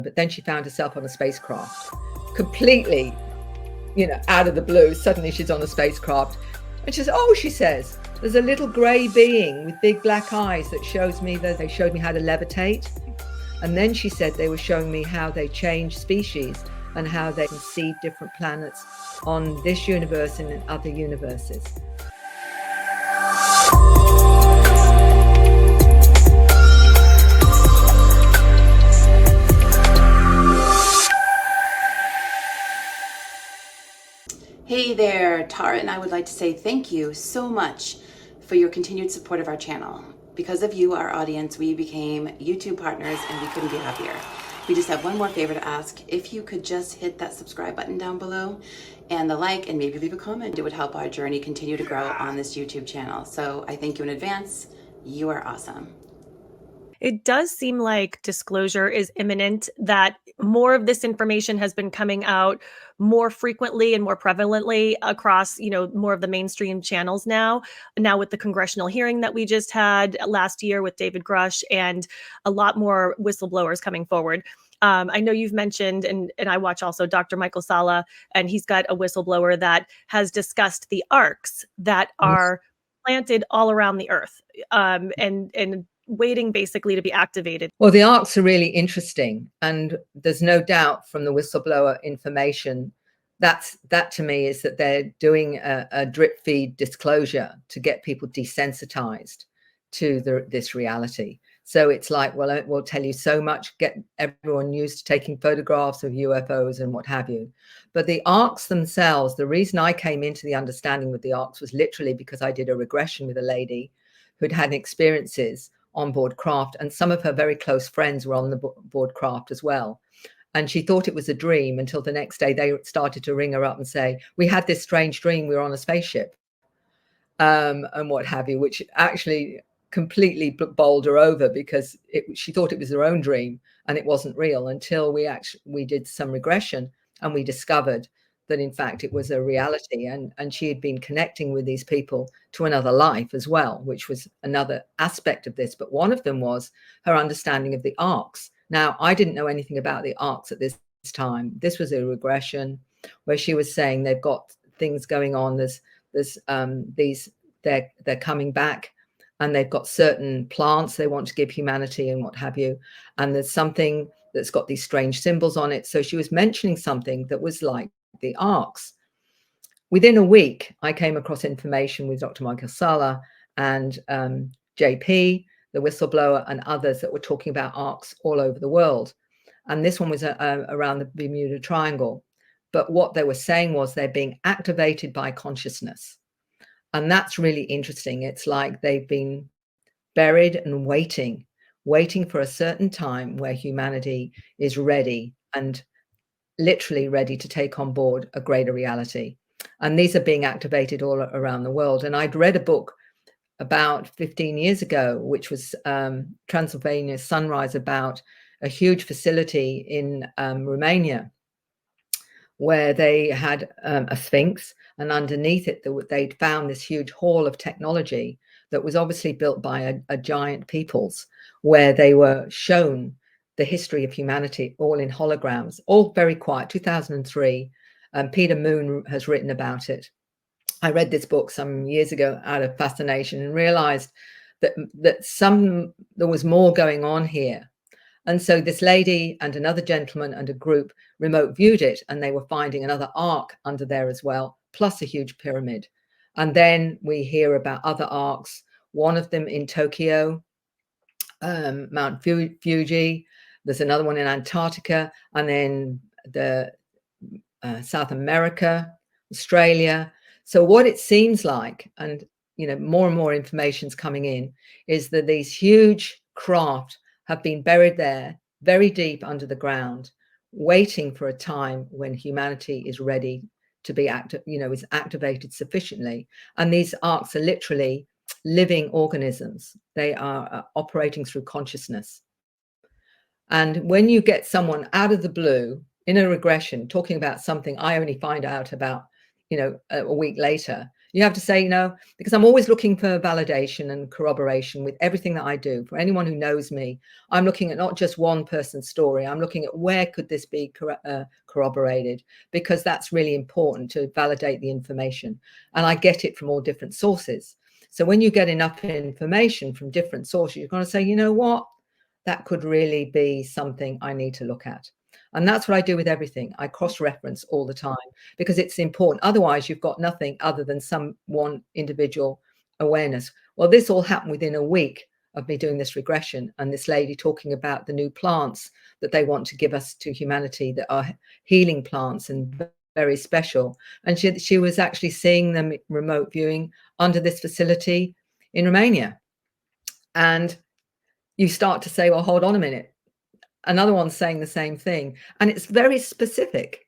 But then she found herself on a spacecraft, completely, out of the blue. Suddenly she's on a spacecraft. And she says, oh, she says, there's a little grey being with big black eyes that shows me that they showed me how to levitate. And then she said they were showing me how they change species and how they can see different planets on this universe and in other universes. Hey there, Tara and I would like to say thank you so much for your continued support of our channel. Because of you, our audience, we became YouTube partners and we couldn't be happier. We just have one more favor to ask. If you could just hit that subscribe button down below and the like and maybe leave a comment, it would help our journey continue to grow on this YouTube channel. So I thank you in advance. You are awesome. It does seem like disclosure is imminent, that more of this information has been coming out more frequently and more prevalently across, more of the mainstream channels now with the congressional hearing that we just had last year with David Grush and a lot more whistleblowers coming forward. I know you've mentioned, and I watch also Dr. Michael Salla, and he's got a whistleblower that has discussed the arcs that are planted all around the earth, and waiting basically to be activated. Well, the arcs are really interesting, and there's no doubt from the whistleblower information that to me is that they're doing a drip feed disclosure to get people desensitized to this reality. So it's like, well, we'll tell you so much, get everyone used to taking photographs of UFOs and what have you. But the arcs themselves, the reason I came into the understanding with the arcs was literally because I did a regression with a lady who'd had experiences on board craft, and some of her very close friends were on the board craft as well. And she thought it was a dream until the next day they started to ring her up and say, we had this strange dream, we were on a spaceship, and what have you, which actually completely bowled her over because she thought it was her own dream and it wasn't real until we did some regression and we discovered that in fact it was a reality, and she had been connecting with these people to another life as well, which was another aspect of this. But one of them was her understanding of the arcs. Now, I didn't know anything about the arcs at this time. This was a regression where she was saying they've got things going on. They're coming back, and they've got certain plants they want to give humanity and what have you. And there's something that's got these strange symbols on it. So she was mentioning something that was like the arcs. Within a week, I came across information with Dr. Michael Salla and JP, the whistleblower, and others that were talking about arcs all over the world. And this one was around the Bermuda Triangle. But what they were saying was they're being activated by consciousness. And that's really interesting. It's like they've been buried and waiting for a certain time where humanity is ready and literally ready to take on board a greater reality. And these are being activated all around the world. And I'd read a book about 15 years ago, which was Transylvania Sunrise, about a huge facility in Romania where they had a sphinx, and underneath it they'd found this huge hall of technology that was obviously built by a giant peoples, where they were shown the history of humanity all in holograms, all very quiet. 2003. Peter Moon has written about it. I read this book some years ago out of fascination and realized that there was more going on here. And so this lady and another gentleman and a group remote viewed it, and they were finding another arc under there as well, plus a huge pyramid. And then we hear about other arcs, one of them in Tokyo, Mount Fuji. There's another one in Antarctica, and then the South America, Australia. So what it seems like, and more and more information's coming in, is that these huge craft have been buried there very deep under the ground, waiting for a time when humanity is ready to be is activated sufficiently. And these arcs are literally living organisms. They are operating through consciousness. And when you get someone out of the blue in a regression talking about something I only find out about, a week later, You have to say, because I'm always looking for validation and corroboration with everything that I do. For anyone who knows me, I'm looking at not just one person's story. I'm looking at where could this be corroborated, because that's really important to validate the information. And I get it from all different sources. So when you get enough information from different sources, you're going to say, you know what, that could really be something I need to look at. And that's what I do with everything. I cross-reference all the time because it's important. Otherwise, you've got nothing other than some one individual awareness. Well, this all happened within a week of me doing this regression, and this lady talking about the new plants that they want to give us to humanity that are healing plants and very special. And she was actually seeing them remote viewing under this facility in Romania. And you start to say, well, hold on a minute. Another one's saying the same thing. And it's very specific.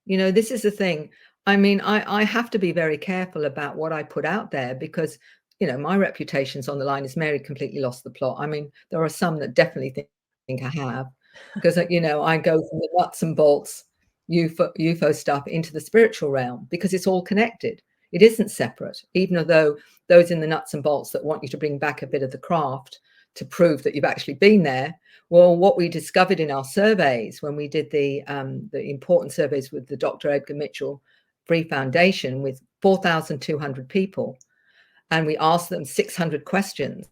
This is the thing. I mean, I have to be very careful about what I put out there because, my reputation's on the line. Is Mary completely lost the plot? I mean, there are some that definitely think I have, because, I go from the nuts and bolts UFO stuff into the spiritual realm because it's all connected. It isn't separate, even though those in the nuts and bolts that want you to bring back a bit of the craft to prove that you've actually been there. Well, what we discovered in our surveys when we did the important surveys with the Dr. Edgar Mitchell Free Foundation with 4,200 people, and we asked them 600 questions.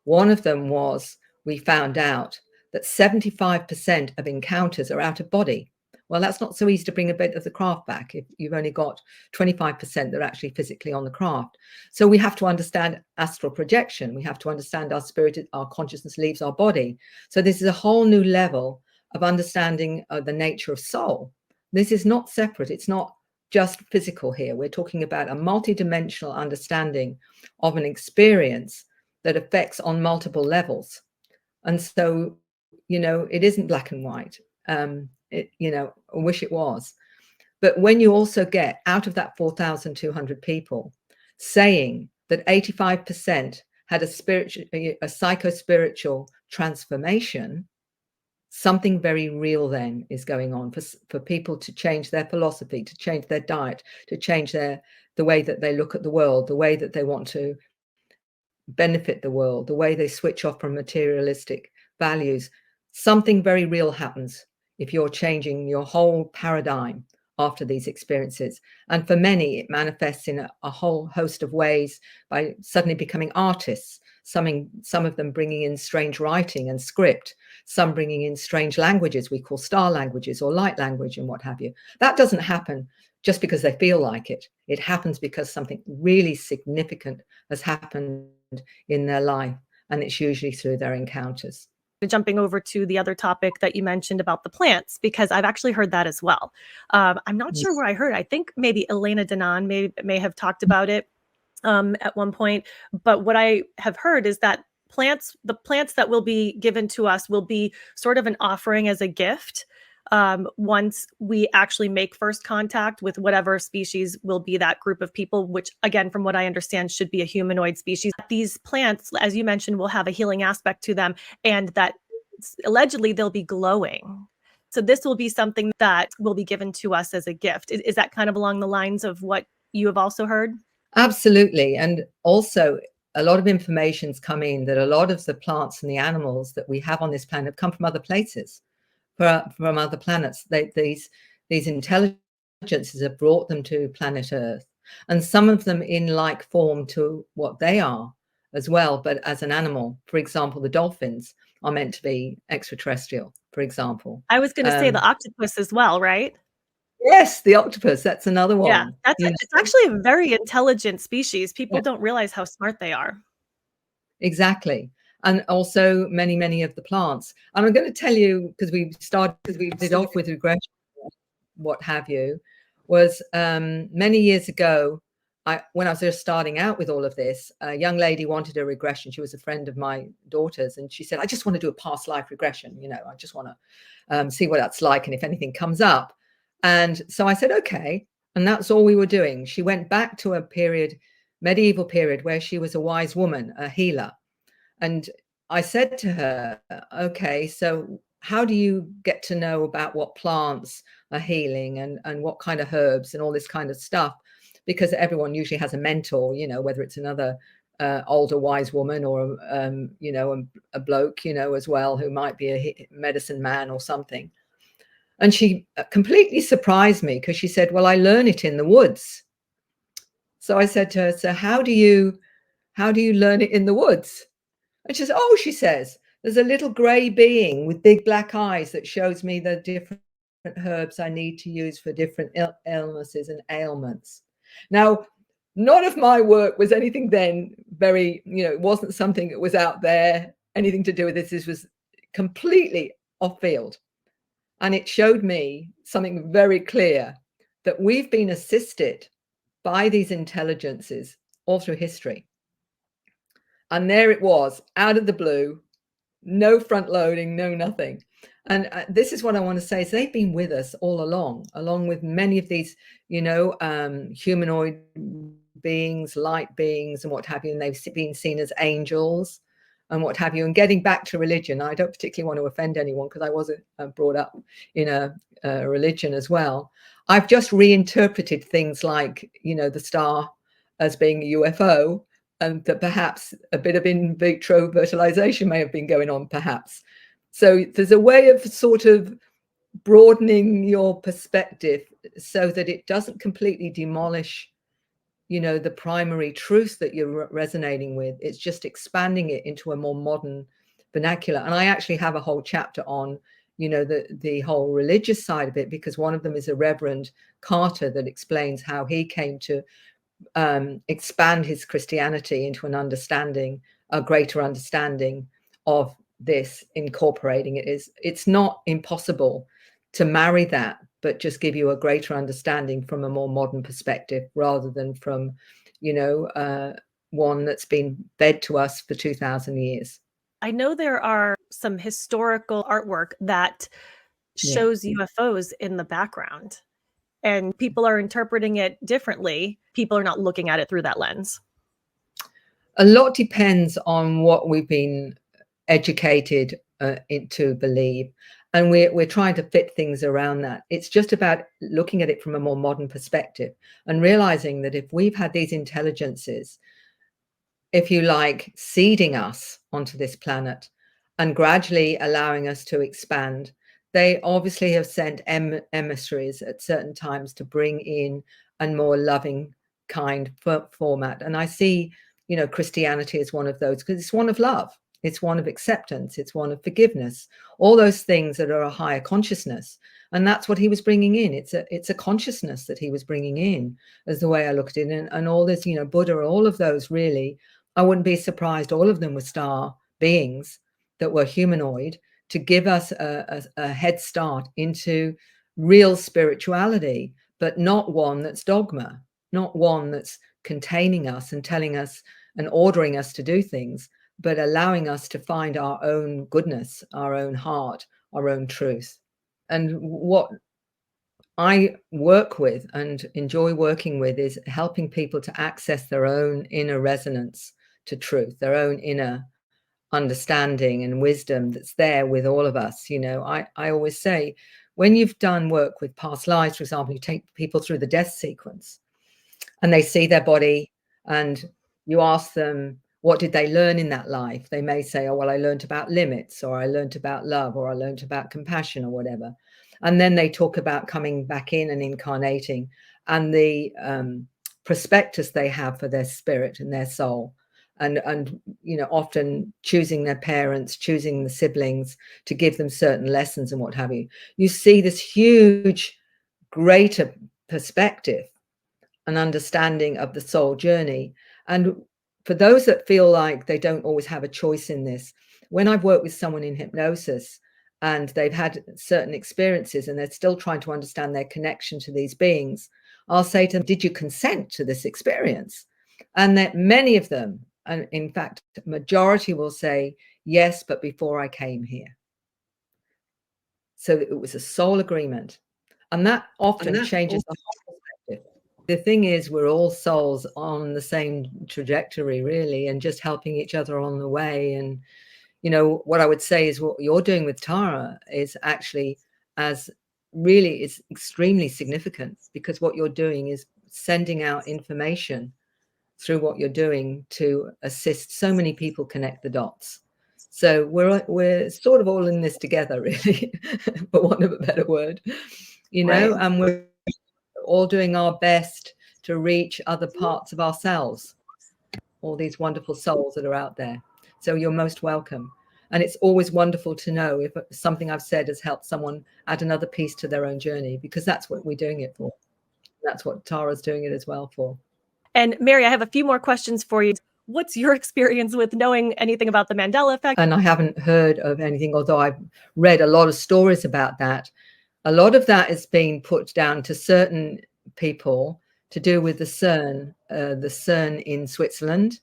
One of them was, we found out that 75% of encounters are out of body. Well, that's not so easy to bring a bit of the craft back if you've only got 25% that are actually physically on the craft. So we have to understand astral projection. We have to understand our spirit, our consciousness leaves our body. So this is a whole new level of understanding the nature of soul. This is not separate. It's not just physical here. We're talking about a multidimensional understanding of an experience that affects on multiple levels. And so, it isn't black and white. I wish it was. But when you also get out of that 4,200 people saying that 85% had a psychospiritual transformation, something very real then is going on for people to change their philosophy, to change their diet, to change the way that they look at the world, the way that they want to benefit the world, the way they switch off from materialistic values. Something very real happens if you're changing your whole paradigm after these experiences. And for many, it manifests in a whole host of ways by suddenly becoming artists, some of them bringing in strange writing and script, some bringing in strange languages we call star languages or light language and what have you. That doesn't happen just because they feel like it. It happens because something really significant has happened in their life, and it's usually through their encounters. Jumping over to the other topic that you mentioned about the plants, because I've actually heard that as well. I'm not sure where I heard. I think maybe Elena Denon may have talked about it at one point. But what I have heard is that the plants that will be given to us will be sort of an offering as a gift once we actually make first contact with whatever species will be that group of people, which again, from what I understand, should be a humanoid species. These plants, as you mentioned, will have a healing aspect to them, and that allegedly they'll be glowing. So this will be something that will be given to us as a gift. Is that kind of along the lines of what you have also heard? Absolutely. And also a lot of information's come in that a lot of the plants and the animals that we have on this planet come from other places. From other planets. These intelligences have brought them to planet Earth, and some of them in like form to what they are as well, but as an animal. For example, the dolphins are meant to be extraterrestrial, for example. I was going to say the octopus as well, right? Yes, the octopus, that's another one. Yeah, it's actually a very intelligent species. People Yeah. don't realize how smart they are. Exactly. And also many of the plants. And I'm going to tell you, because we did off with regression, what have you, was many years ago, when I was just starting out with all of this, a young lady wanted a regression. She was a friend of my daughter's, and she said, I just want to do a past life regression. I just want to see what that's like and if anything comes up. And so I said, okay. And that's all we were doing. She went back to a medieval period, where she was a wise woman, a healer. And I said to her, okay, so how do you get to know about what plants are healing and what kind of herbs and all this kind of stuff? because everyone usually has a mentor, whether it's another older wise woman or a bloke, as well, who might be a medicine man or something. And she completely surprised me because she said, well, I learn it in the woods. So I said to her, so how do you learn it in the woods? And she says, oh, she says, there's a little gray being with big black eyes that shows me the different herbs I need to use for different illnesses and ailments. Now, none of my work was anything then very, it wasn't something that was out there, anything to do with this. This was completely off field. And it showed me something very clear, that we've been assisted by these intelligences all through history. And there it was, out of the blue, no front loading, no nothing. And this is what I want to say, is they've been with us all along with many of these, humanoid beings, light beings and what have you. And they've been seen as angels and what have you. And getting back to religion, I don't particularly want to offend anyone because I wasn't brought up in a religion as well. I've just reinterpreted things like, the star as being a UFO, and that perhaps a bit of in vitro fertilization may have been going on, perhaps. So there's a way of sort of broadening your perspective so that it doesn't completely demolish, the primary truth that you're resonating with. It's just expanding it into a more modern vernacular. And I actually have a whole chapter on, the whole religious side of it, because one of them is a Reverend Carter that explains how he came to expand his Christianity into an understanding, a greater understanding of this, incorporating it. It's not impossible to marry that, but just give you a greater understanding from a more modern perspective, rather than from, one that's been fed to us for 2,000 years. I know there are some historical artwork that shows UFOs in the background, and people are interpreting it differently. People are not looking at it through that lens. A lot depends on what we've been educated to believe, and we're trying to fit things around that. It's just about looking at it from a more modern perspective and realizing that if we've had these intelligences, if you like, seeding us onto this planet and gradually allowing us to expand, they obviously have sent emissaries at certain times to bring in a more loving kind format. And I see, Christianity as one of those, because it's one of love. It's one of acceptance. It's one of forgiveness, all those things that are a higher consciousness. And that's what he was bringing in. It's a consciousness that he was bringing in, as the way I looked at it. And all this, Buddha, all of those, really, I wouldn't be surprised. All of them were star beings that were humanoid, to give us a head start into real spirituality, but not one that's dogma, not one that's containing us and telling us and ordering us to do things, but allowing us to find our own goodness, our own heart, our own truth. And what I work with and enjoy working with is helping people to access their own inner resonance to truth, their own inner understanding and wisdom that's there with all of us. I always say, when you've done work with past lives, for example, you take people through the death sequence and they see their body, and you ask them, what did they learn in that life? They may say, oh, well, I learned about limits, or I learned about love, or I learned about compassion, or whatever. And then they talk about coming back in and incarnating, and the prospectus they have for their spirit and their soul. And often choosing their parents, choosing the siblings to give them certain lessons and what have you. You see this huge, greater perspective and understanding of the soul journey. And for those that feel like they don't always have a choice in this, when I've worked with someone in hypnosis and they've had certain experiences and they're still trying to understand their connection to these beings, I'll say to them, did you consent to this experience? And that many of them, and in fact, majority will say, yes, but before I came here. So it was a soul agreement. And that often changes the whole perspective. The thing is, we're all souls on the same trajectory, really, and just helping each other on the way. And, what I would say is what you're doing with Tara is actually is extremely significant, because what you're doing is sending out information through what you're doing to assist so many people connect the dots. So we're sort of all in this together, really, for want of a better word, you know, Right. and we're all doing our best to reach other parts of ourselves, all these wonderful souls that are out there. So you're most welcome. And it's always wonderful to know if something I've said has helped someone add another piece to their own journey, because that's what we're doing it for. That's what Tara's doing it as well for. And Mary, I have a few more questions for you. What's your experience with knowing anything about the Mandela effect? And I haven't heard of anything, although I've read a lot of stories about that. A lot of that is being put down to certain people to do with the CERN in Switzerland,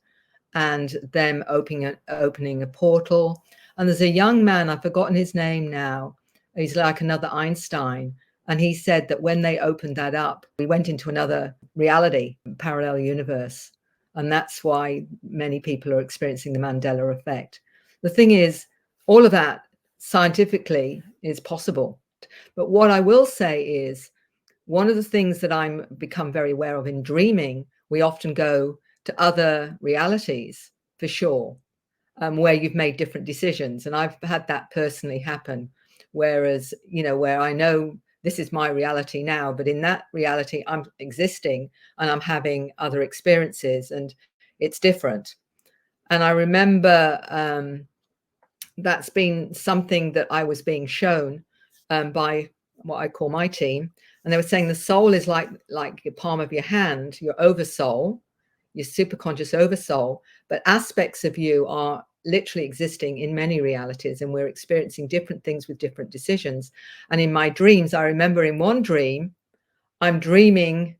and them opening a portal. And there's a young man, I've forgotten his name now, he's like another Einstein, and he said that when they opened that up, we went into another reality, parallel universe. And that's why many people are experiencing the Mandela effect. The thing is, all of that scientifically is possible. But what I will say is, one of the things that I'm become very aware of in dreaming, we often go to other realities, for sure, where you've made different decisions. And I've had that personally happen. Whereas, you know, where I know this is my reality now, but in that reality, I'm existing and I'm having other experiences, and it's different. And I remember that's been something that I was being shown by what I call my team. And they were saying the soul is like the palm of your hand, your oversoul, your superconscious oversoul, but aspects of you are literally existing in many realities, and we're experiencing different things with different decisions. And in my dreams, I remember in one dream, I'm dreaming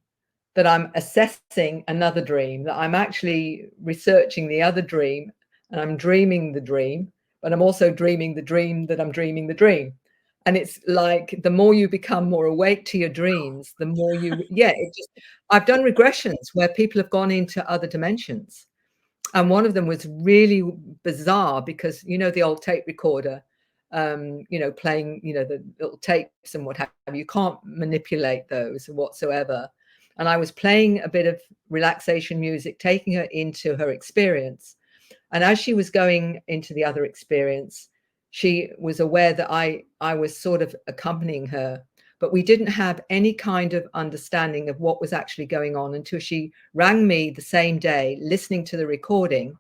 that I'm assessing another dream, that I'm actually researching the other dream, and I'm dreaming the dream, but I'm also dreaming the dream that I'm dreaming the dream. And it's like the more you become more awake to your dreams, the more you, I've done regressions where people have gone into other dimensions. And one of them was really bizarre because, you know, the old tape recorder, you know, playing, you know, the little tapes and what have you, you can't manipulate those whatsoever. And I was playing a bit of relaxation music, taking her into her experience. And as she was going into the other experience, she was aware that I was sort of accompanying her, but we didn't have any kind of understanding of what was actually going on until she rang me the same day, listening to the recording.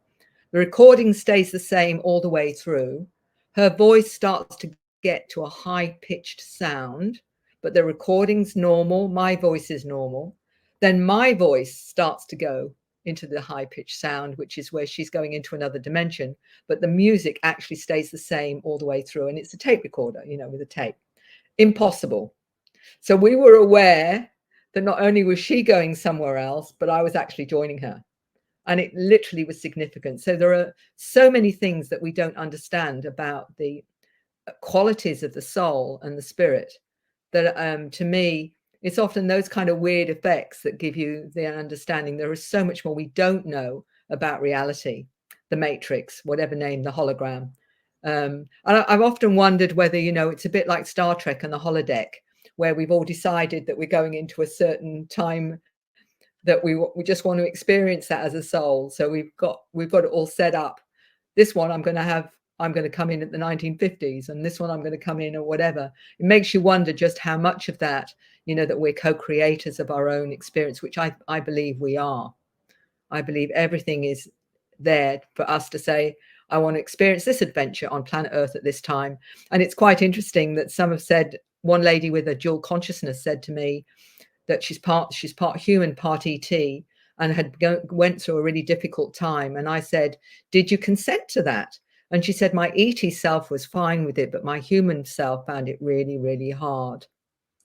The recording stays the same all the way through. Her voice starts to get to a high-pitched sound, but the recording's normal. My voice is normal. Then my voice starts to go into the high-pitched sound, which is where she's going into another dimension. But the music actually stays the same all the way through. And it's a tape recorder, you know, with a tape. Impossible. So we were aware that not only was she going somewhere else, but I was actually joining her. And it literally was significant. So there are so many things that we don't understand about the qualities of the soul and the spirit that to me, it's often those kind of weird effects that give you the understanding there is so much more we don't know about reality, the matrix, whatever name, the hologram. And I've often wondered whether, you know, it's a bit like Star Trek and the holodeck, where we've all decided that we're going into a certain time that we just want to experience that as a soul. So we've got it all set up. This one I'm going to come in at the 1950s, and this one I'm going to come in or whatever. It makes you wonder just how much of that, you know, that we're co-creators of our own experience, which I believe we are. I believe everything is there for us to say, I want to experience this adventure on planet Earth at this time. And it's quite interesting that some have said, one lady with a dual consciousness said to me that she's part human, part ET, and went through a really difficult time. And I said, did you consent to that? And she said, my ET self was fine with it, but my human self found it really, really hard.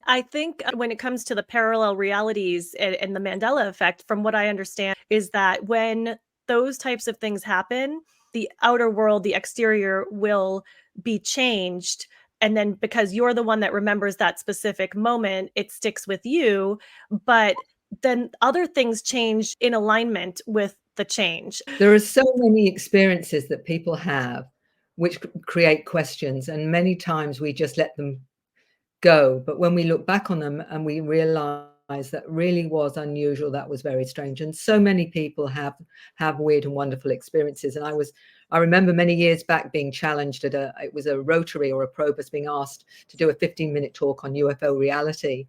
I think when it comes to the parallel realities and the Mandela effect, from what I understand, is that when those types of things happen, the outer world, the exterior will be changed. And then because you're the one that remembers that specific moment, it sticks with you. But then other things change in alignment with the change. There are so many experiences that people have which create questions, and many times we just let them go. But when we look back on them and we realize that really was unusual, that was very strange. And so many people have weird and wonderful experiences. And I remember many years back being challenged at it was a Rotary or a Probus, being asked to do a 15-minute talk on UFO reality.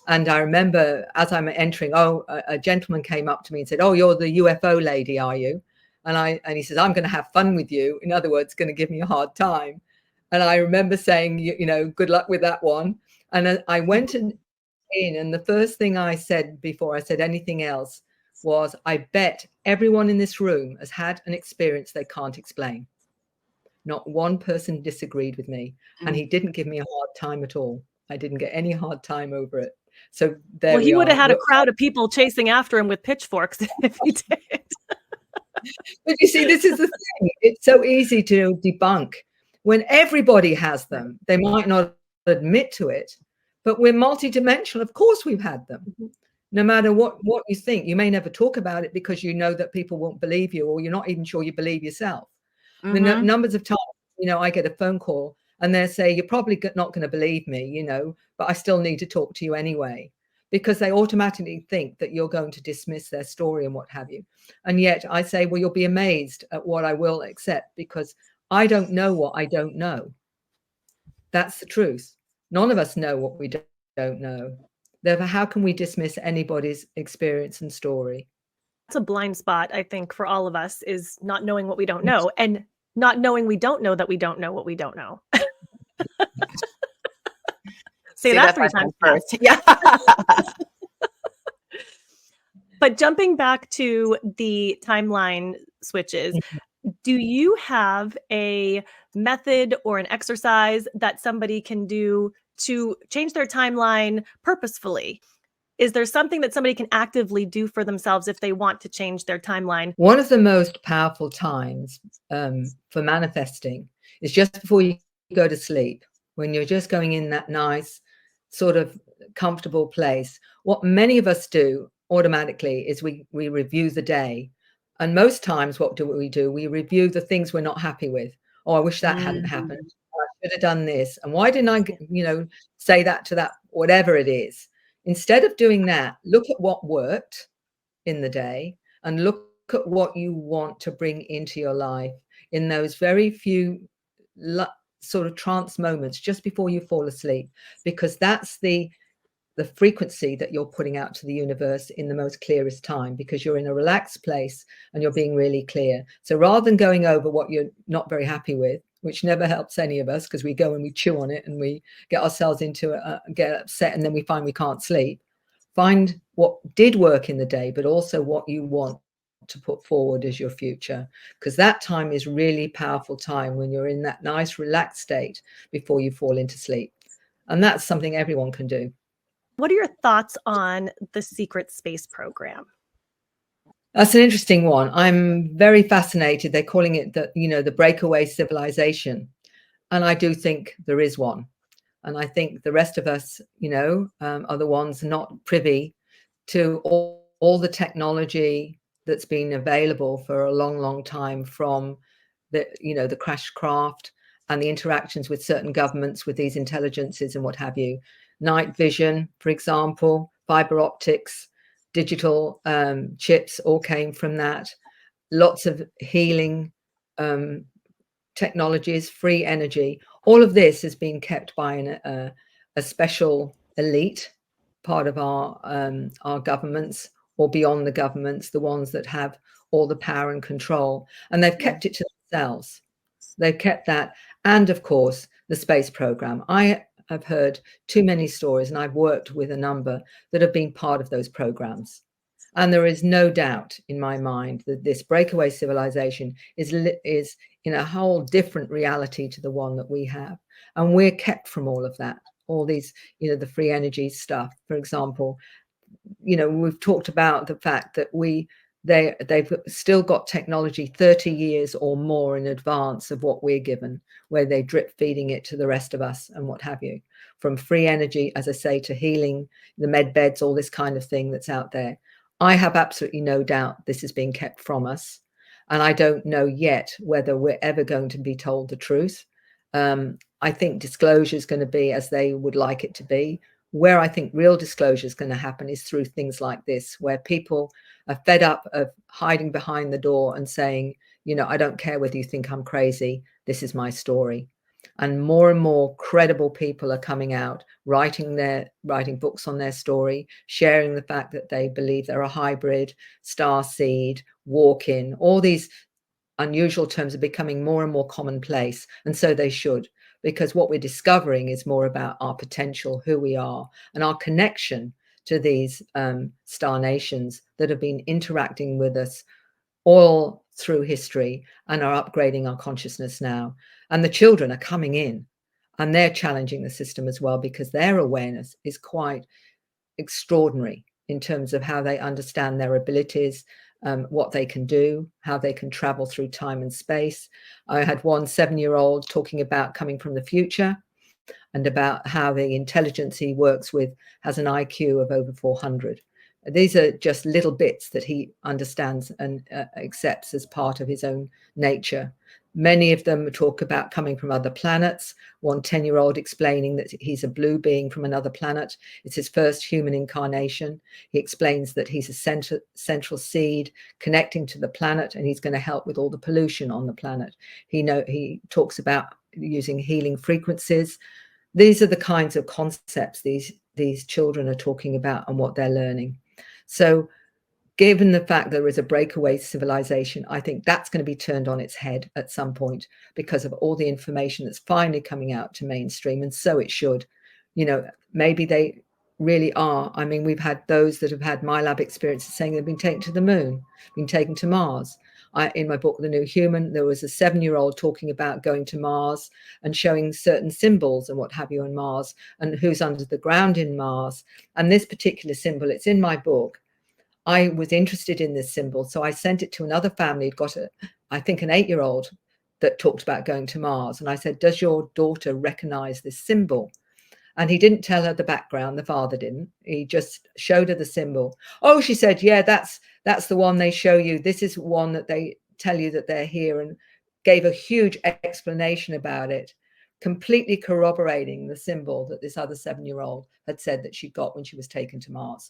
And I remember as I'm entering, a gentleman came up to me and said, "Oh, you're the UFO lady, are you?" And he says, "I'm going to have fun with you." In other words, going to give me a hard time. And I remember saying, you know, good luck with that one. And I went in, and the first thing I said before I said anything else was, I bet everyone in this room has had an experience they can't explain. Not one person disagreed with me. And he didn't give me a hard time at all. I didn't get any hard time over it. So there Well, he would have had a crowd of people chasing after him with pitchforks if he did. But you see, this is the thing. It's so easy to debunk when everybody has them. They might not admit to it, but we're multidimensional. Of course we've had them. No matter what you think, you may never talk about it because you know that people won't believe you, or you're not even sure you believe yourself. The numbers of times, you know, I get a phone call and they say, "You're probably not going to believe me, you know, but I still need to talk to you anyway," because they automatically think that you're going to dismiss their story and what have you. And yet I say, well, you'll be amazed at what I will accept, because I don't know what I don't know. That's the truth. None of us know what we don't know. Therefore, how can we dismiss anybody's experience and story? That's a blind spot, I think, for all of us, is not knowing what we don't know, and not knowing we don't know that we don't know what we don't know. Say that 3 times first. Yeah. But jumping back to the timeline switches, do you have a method or an exercise that somebody can do to change their timeline purposefully? Is there something that somebody can actively do for themselves if they want to change their timeline? One of the most powerful times for manifesting is just before you go to sleep, when you're just going in that nice sort of comfortable place. What many of us do automatically is we review the day. And most times, what do? We review the things we're not happy with. Oh, I wish that hadn't happened. I should have done this. And why didn't I, you know, say that to that, whatever it is? Instead of doing that, look at what worked in the day and look at what you want to bring into your life in those very few sort of trance moments just before you fall asleep, because that's the frequency that you're putting out to the universe in the most clearest time, because you're in a relaxed place and you're being really clear. So rather than going over what you're not very happy with, which never helps any of us, because we go and we chew on it and we get ourselves into get upset, and then we find we can't sleep. Find what did work in the day, but also what you want to put forward as your future, because that time is really powerful time when you're in that nice relaxed state before you fall into sleep. And that's something everyone can do. What are your thoughts on the secret space program? That's an interesting one. I'm very fascinated. They're calling it the breakaway civilization. And I do think there is one. And I think the rest of us, are the ones not privy to all the technology that's been available for a long, long time, from the crash craft and the interactions with certain governments with these intelligences and what have you. Night vision, for example, fiber optics, digital chips all came from that. Lots of healing technologies, free energy. All of this is being kept by a special elite, part of our governments, or beyond the governments, the ones that have all the power and control. And they've kept it to themselves. They've kept that. And of course, the space program. I have heard too many stories, and I've worked with a number that have been part of those programs. And there is no doubt in my mind that this breakaway civilization is in a whole different reality to the one that we have. And we're kept from all of that, all these, the free energy stuff. For example, we've talked about the fact that they've still got technology 30 years or more in advance of what we're given, where they drip feeding it to the rest of us and what have you, from free energy, as I say, to healing, the med beds, all this kind of thing that's out there. I have absolutely no doubt this is being kept from us. And I don't know yet whether we're ever going to be told the truth. I think disclosure is going to be as they would like it to be, where I think real disclosure is going to happen is through things like this, where people are fed up of hiding behind the door and saying, you know, I don't care whether you think I'm crazy. This is my story. And more credible people are coming out, writing books on their story, sharing the fact that they believe they're a hybrid, star seed, walk-in. All these unusual terms are becoming more and more commonplace, and so they should, because what we're discovering is more about our potential, who we are, and our connection to these star nations that have been interacting with us all through history and are upgrading our consciousness now. And the children are coming in and they're challenging the system as well, because their awareness is quite extraordinary in terms of how they understand their abilities, what they can do, how they can travel through time and space. I had one 7-year-old talking about coming from the future and about how the intelligence he works with has an IQ of over 400. These are just little bits that he understands and accepts as part of his own nature. Many of them talk about coming from other planets. One 10-year-old explaining that he's a blue being from another planet. It's his first human incarnation. He explains that he's a central seed connecting to the planet, and he's going to help with all the pollution on the planet. He talks about using healing frequencies. These are the kinds of concepts these children are talking about and what they're learning. So given the fact there is a breakaway civilization, I think that's going to be turned on its head at some point because of all the information that's finally coming out to mainstream. And so it should. You know, maybe they really are. I mean, we've had those that have had my lab experiences saying they've been taken to the moon, been taken to Mars. In my book, The New Human, there was a 7-year-old talking about going to Mars and showing certain symbols and what have you on Mars and who's under the ground in Mars. And this particular symbol, it's in my book. I was interested in this symbol, so I sent it to another family who'd got, I think, an 8-year-old that talked about going to Mars. And I said, does your daughter recognize this symbol? And he didn't tell her the background. The father didn't. He just showed her the symbol. Oh, she said, yeah, that's the one they show you. This is one that they tell you that they're here, and gave a huge explanation about it, completely corroborating the symbol that this other 7-year-old had said that she got when she was taken to Mars.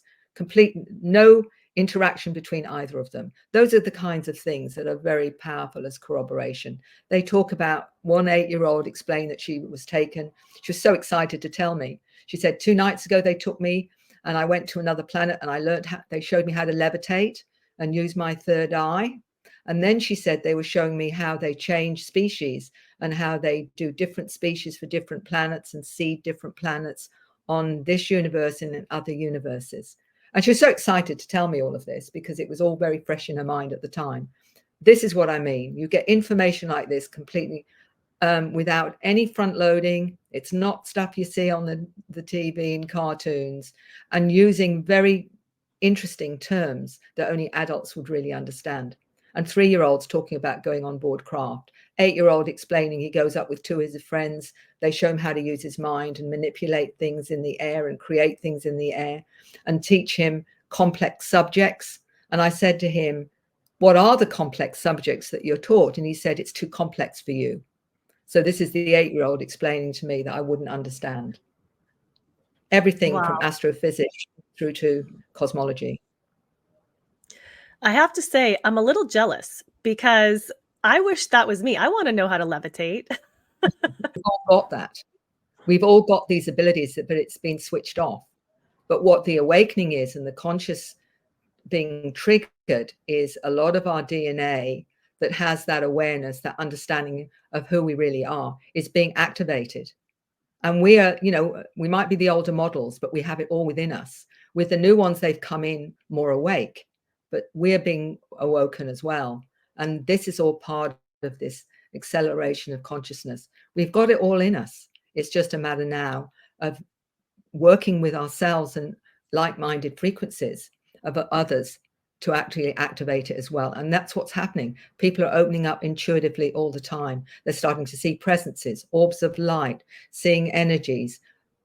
No interaction between either of them. Those are the kinds of things that are very powerful as corroboration. They talk about one 8-year-old explained that she was taken. She was so excited to tell me. She said, 2 nights ago, they took me and I went to another planet and I learned they showed me how to levitate and use my third eye. And then she said they were showing me how they change species and how they do different species for different planets and seed different planets on this universe and in other universes. And she was so excited to tell me all of this because it was all very fresh in her mind at the time. This is what I mean. You get information like this completely without any front loading. It's not stuff you see on the TV and cartoons, and using very interesting terms that only adults would really understand. And 3-year-olds talking about going on board craft. 8-year-old explaining he goes up with 2 of his friends. They show him how to use his mind and manipulate things in the air and create things in the air and teach him complex subjects. And I said to him, what are the complex subjects that you're taught? And he said, it's too complex for you. So this is the 8-year-old explaining to me that I wouldn't understand. Everything from astrophysics through to cosmology. I have to say, I'm a little jealous because I wish that was me. I want to know how to levitate. We've all got that. We've all got these abilities, but it's been switched off. But what the awakening is and the conscious being triggered is a lot of our DNA that has that awareness, that understanding of who we really are, is being activated. And we are, you know, we might be the older models, but we have it all within us. With the new ones, they've come in more awake, but we're being awoken as well. And this is all part of this acceleration of consciousness. We've got it all in us. It's just a matter now of working with ourselves and like-minded frequencies of others to actually activate it as well. And that's what's happening. People are opening up intuitively all the time. They're starting to see presences, orbs of light, seeing energies,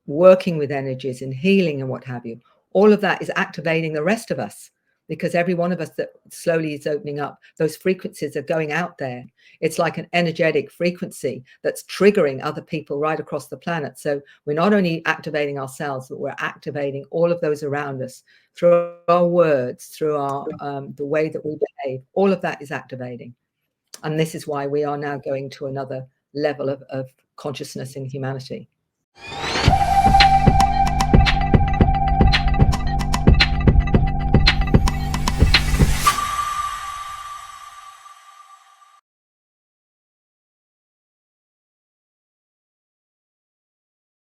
working with energies and healing and what have you. All of that is activating the rest of us. because every one of us that slowly is opening up, those frequencies are going out there. It's like an energetic frequency that's triggering other people right across the planet. So we're not only activating ourselves, but we're activating all of those around us through our words, through our the way that we behave. All of that is activating. And this is why we are now going to another level of consciousness in humanity.